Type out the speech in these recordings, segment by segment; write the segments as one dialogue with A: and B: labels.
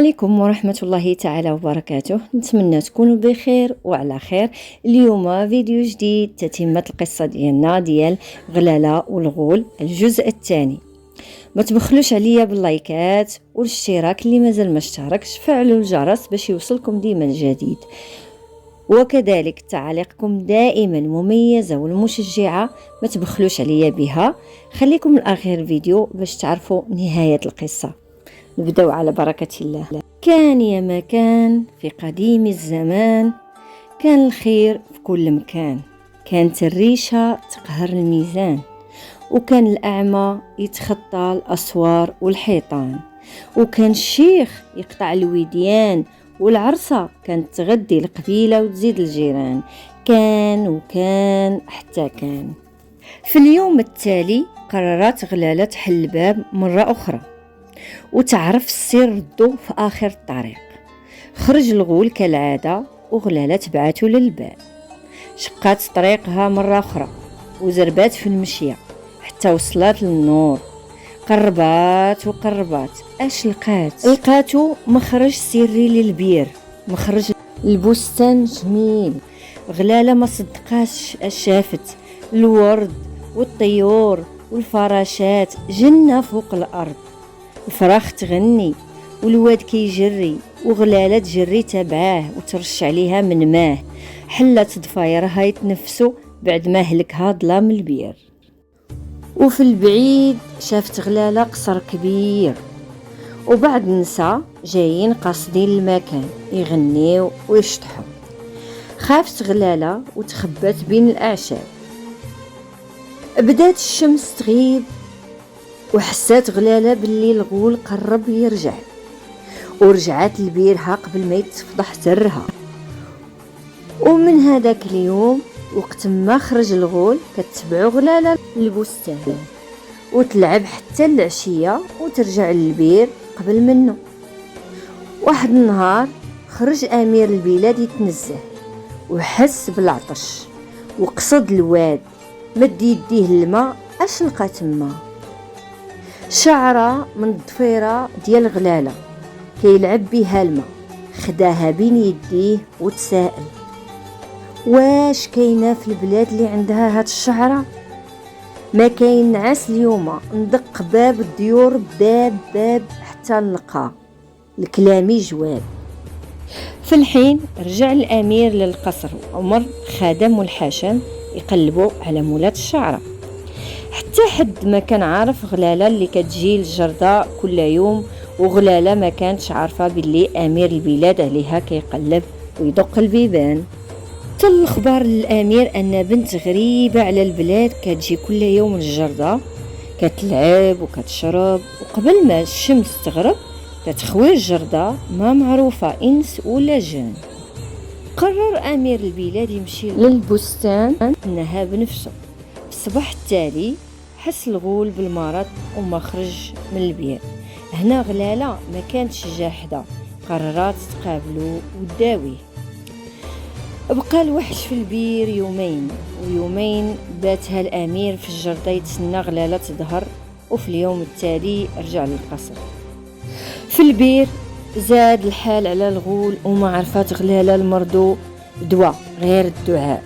A: عليكم ورحمة الله تعالى وبركاته. نتمنى تكونوا بخير وعلى خير. اليوم فيديو جديد تتمة القصة ديالنا ديال غلالة والغول الجزء الثاني. ما تبخلوش عليا باللايكات والاشتراك اللي مازال ما اشتركش، فعلوا الجرس باش يوصلكم ديما الجديد، وكذلك تعاليقكم دائما مميزة والمشجعة ما تبخلوش عليا بها. خليكم لآخر الفيديو باش تعرفوا نهاية القصة. نبداو على بركة الله. كان يا مكان في قديم الزمان، كان الخير في كل مكان، كانت الريشة تقهر الميزان، وكان الأعمى يتخطى الأسوار والحيطان، وكان الشيخ يقطع الوديان، والعرسة كانت تغدي القبيلة وتزيد الجيران. كان وكان حتى كان. في اليوم التالي قررت غلالة تحل الباب مرة أخرى وتعرف السر ردو في آخر الطريق. خرج الغول كالعادة وغلالة تبعته للباب. شقات طريقها مرة أخرى وزربات في المشية حتى وصلت للنور. قربات وقربات، اش لقاتو مخرج سري للبير، مخرج البستان جميل. غلالة ما صدقاش اش شافت، الورد والطيور والفراشات جنة فوق الأرض. الفراخ تغني والواد كيجري، وغلالة تجري تبعاه وترش عليها من ماه. حلت ضفايرها يتنفسوا بعد ما هلكها ظلام البير. وفي البعيد شافت غلالة قصر كبير وبعض النساء جايين قاصدين المكان يغنيو ويشطحوا. خافت غلالة وتخبت بين الأعشاب. بدات الشمس تغيب وحسات غلالة باللي الغول قرب يرجع، ورجعت لبيرها قبل ما يتفضح سرها. ومن هذاك اليوم وقت ما خرج الغول كتبعو غلالة للبستان وتلعب حتى العشية وترجع للبير قبل منه. واحد النهار خرج أمير البلاد يتنزه وحس بالعطش وقصد الواد، مد يديه الماء. اش لقى تما؟ شعرة من الضفيرة ديال غلالة كيلعب بها الماء. خداها بين يديه وتساءل، واش كاينه في البلاد اللي عندها هاد الشعرة؟ ما كاين نعاس اليوم ندق باب الديور باب حتى نلقى. الكلامي جواب. في الحين رجع الامير للقصر وامر خادم والحشم يقلبوا على مولات الشعرة، حتى حد ما كان عارف غلالة اللي كتجي الجردة كل يوم. وغلالة ما كانتش عارفة باللي امير البلاد عليها كيقلب ويدق البيبان. تل الخبر للامير ان بنت غريبة على البلاد كتجي كل يوم الجردة، كتلعب وكتشرب، وقبل ما الشمس تغرب كتخوي الجردة ما معروفة انس ولا جان. قرر امير البلاد يمشي للبستان انها بنفسه. في الصباح التالي حس الغول بالمرض وما خرج من البير. هنا غلالة ما كانتش جاحدة، قررت تقابلو وتداويه. بقى الوحش في البير يومين باتها الامير في الجردة يتسنى غلالة تظهر. وفي اليوم التالي رجع للقصر. في البير زاد الحال على الغول وما عرفت غلالة المرضو دواء غير الدعاء.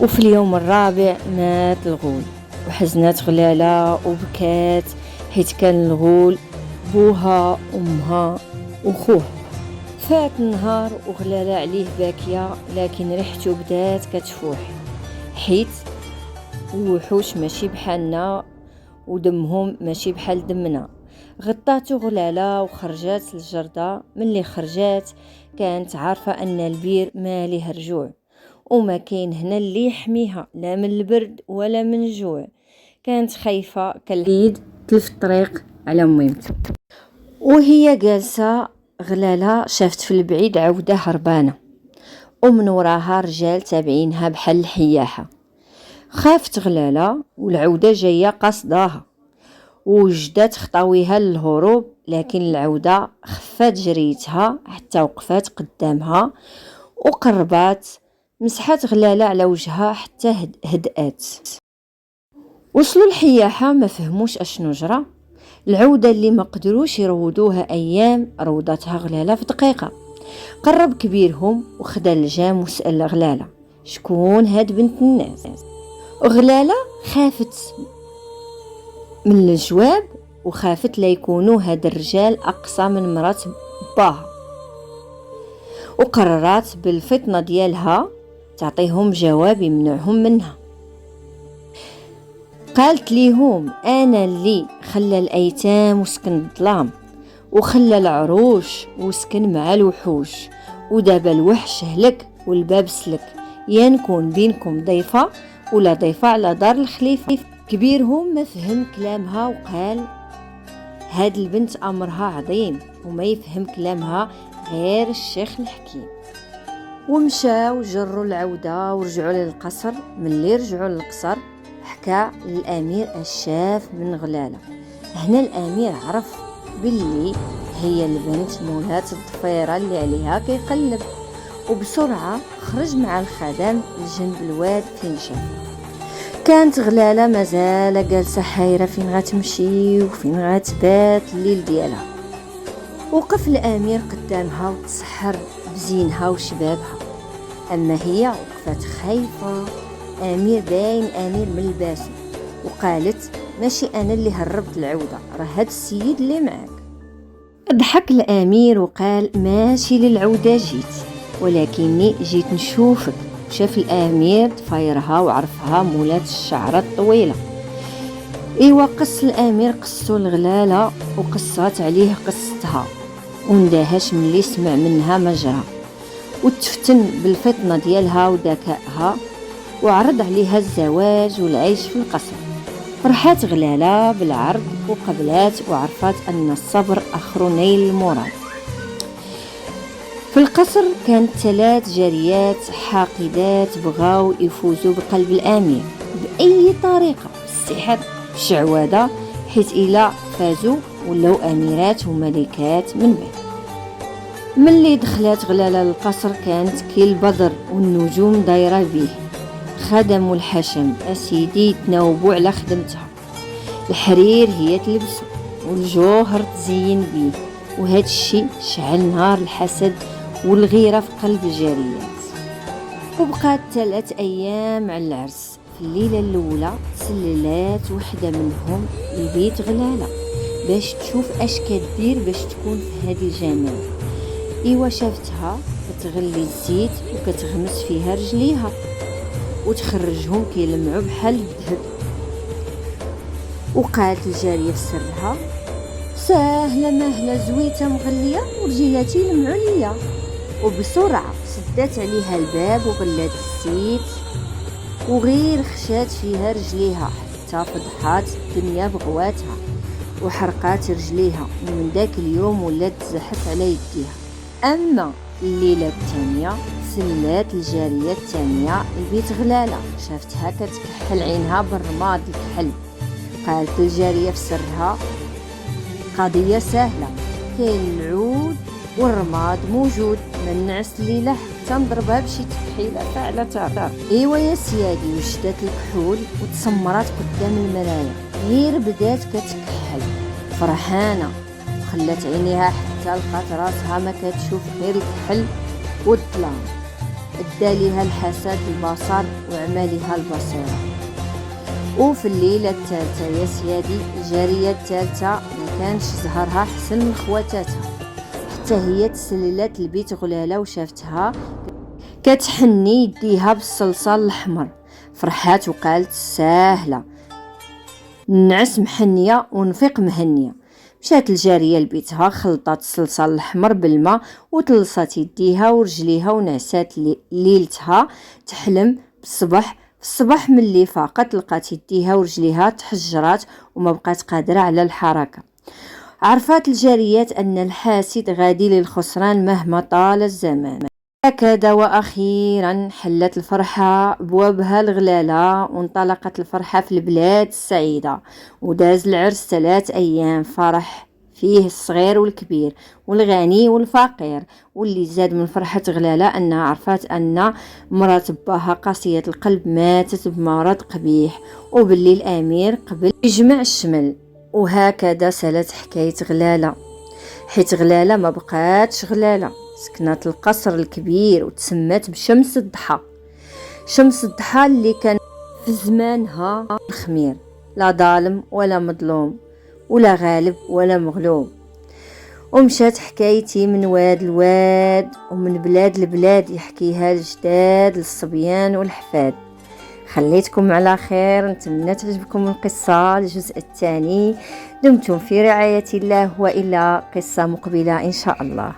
A: وفي اليوم الرابع مات الغول وحزنت غلالة وبكات، حيث كان الغول بوها وامها وخوه. فات النهار وغلالة عليه باكية، لكن ريحته بدات كتفوح، حيث الوحوش ماشي بحالنا ودمهم ماشي بحال دمنا. غطاتو غلالة وخرجات للجردة. ملي خرجات كانت عارفة ان البير ما ليه رجوع، وما كاين هنا اللي يحميها لا من البرد ولا من الجوع. كانت خايفة كالعيد تلف الطريق على ميمتو. وهي جالسة غلالة شافت في البعيد عودة هربانة، ومن وراها رجال تابعينها بحال الحياحة. خافت غلالة والعودة جاية قصداها، وجدت خطاويها للهروب، لكن العودة خفات جريتها حتى وقفات قدامها وقربات. مسحات غلالة على وجهها حتى هدأت. وصلوا الحياحة ما فهموش اشنو جرى، العودة اللي ما قدروش يروضوها أيام روضتها غلالة في دقيقة. قرب كبيرهم وخدا اللجام وسأل غلالة شكون هاد بنت الناس. غلالة خافت من الجواب وخافت لا يكونوا هاد الرجال أقصى من مرات باها، وقررت بالفطنة ديالها تعطيهم جواب يمنعهم منها. قالت ليهم أنا اللي خلى الأيتام وسكن الظلام، وخلى العروش وسكن مع الوحوش، ودابا الوحش هلك والباب سلك، يا نكون بينكم ضيفة ولا ضيفة على دار الخليفة. كبيرهم ما فهم كلامها وقال هاد البنت أمرها عظيم وما يفهم كلامها غير الشيخ الحكيم. ومشاو جروا العودة ورجعوا للقصر. ملي رجعوا للقصر حكى للأمير الشاف من غلالة. هنا الأمير عرف باللي هي البنت مولات الضفيرة اللي عليها كيقلب، وبسرعة خرج مع الخدم لجنب الواد فين شافها. كانت غلالة مازال جالسة حايرة فين غتمشي وفين غتبات الليل ديالها. وقف الأمير قدامها وتسحر بزينها وشبابها، أما هي وقفت خايفة. أمير باين أمير من الباسم، وقالت ماشي أنا اللي هربت العودة، راه هاد السيد اللي معاك. ضحك الأمير وقال ماشي للعودة جيت، ولكني جيت نشوفك. شاف الأمير ضفايرها وعرفها مولات الشعرة الطويلة. إيوا قص الأمير قصو الغلالة وقصات عليه قصتها، وندهش ملي سمع منها مجرى، وتفتن بالفطنة ديالها وذكائها، وعرض عليها الزواج والعيش في القصر. فرحات غلالة بالعرض وقبلات، وعرفت أن الصبر آخر نيل المراد. في القصر كانت 3 جاريات حاقدات بغاو يفوزوا بقلب الأمير بأي طريقة، بالسحر بالشعوذة، حيث إلا فازوا ولاو أميرات وملكات من بعد. ملي دخلت غلالة للقصر كانت كي البدر والنجوم دايرة بيه. خدم والحشم أسيدي يتناوبوا على خدمتها، الحرير هي تلبسه والجوهر تزين بيه، وهذا الشيء شعل نار الحسد والغيرة في قلب الجاريات. وبقات 3 أيام على العرس. في الليلة الأولى تسللات وحدة منهم لبيت غلالة باش تشوف اش كدير باش تكون في هذه الجمال. إيوا شافتها كتغلي الزيت وكتغمس فيها رجليها وتخرجهم كيلمعوا بحال الذهب. وقالت الجارية في سرها ساهلة مهلة زويتة مغلية ورجيلاتي يلمعوا ليا. وبسرعة سدات عليها الباب وغلات الزيت وغير خشات فيها رجليها حتى فضحات الدنيا بغواتها وحرقات رجليها. ومن ذاك اليوم ولات تزحف على يديها. أما الليلة الثانية سلات الجارية الثانية لبيت غلالة، شافتها كتكحل عينها بالرماد الكحل. قالت الجارية في سرها قضية سهلة، كاين العود والرماد موجود، ما نعس الليلة حتى نضربها بشي تكحيلة فاعلة تعطر. ايوا يا سيادي، وشدات الكحول وتسمرات قدام المرايا، غير بدات كتكحل فرحانة، خلات عينيها حتى لقات راسها ما كتشوف غير الكحل والظلام. اداليها الحسد البصر وعمالها البصيرة. وفي الليلة الثالثة يا سيادي الجارية الثالثة ما كانش زهرها حسن من خواتاتها، حتى هي تسللت لبيت غلالة وشافتها كتحني يديها بالصلصال الأحمر. فرحات وقالت ساهلة، نعس محنية ونفيق مهنية. مشات الجارية لبيتها، خلطات الصلصال الأحمر بالماء وطلصات يديها ورجليها ونعسات ليلتها تحلم بالصبح. في الصباح ملي فاقت لقات يديها ورجليها تحجرات وما بقات قادرة على الحركة. عرفت الجاريات أن الحاسد غادي للخسران مهما طال الزمان. هكذا وأخيرا حلت الفرحة بوابها الغلالة وانطلقت الفرحة في البلاد السعيدة. وداز العرس 3 أيام فرح فيه الصغير والكبير والغني والفقير. واللي زاد من فرحة غلالة أنها عرفت أن مرات باها قاسية القلب ماتت بمرض قبيح، وباللي الأمير قبل يجمع الشمل وهكذا سالت حكاية غلالة، حيت غلالة ما بقاتش غلالة، سكنات القصر الكبير وتسمات بشمس الضحى. شمس الضحى اللي كان في زمانها الخمير، لا ظالم ولا مظلوم، ولا غالب ولا مغلوب. ومشات حكايتي من واد لواد ومن بلاد لبلاد، يحكيها الجداد للصبيان والحفاد. خليتكم على خير، نتمنى تعجبكم القصة الجزء الثاني. دمتم في رعاية الله، وإلى قصة مقبلة إن شاء الله.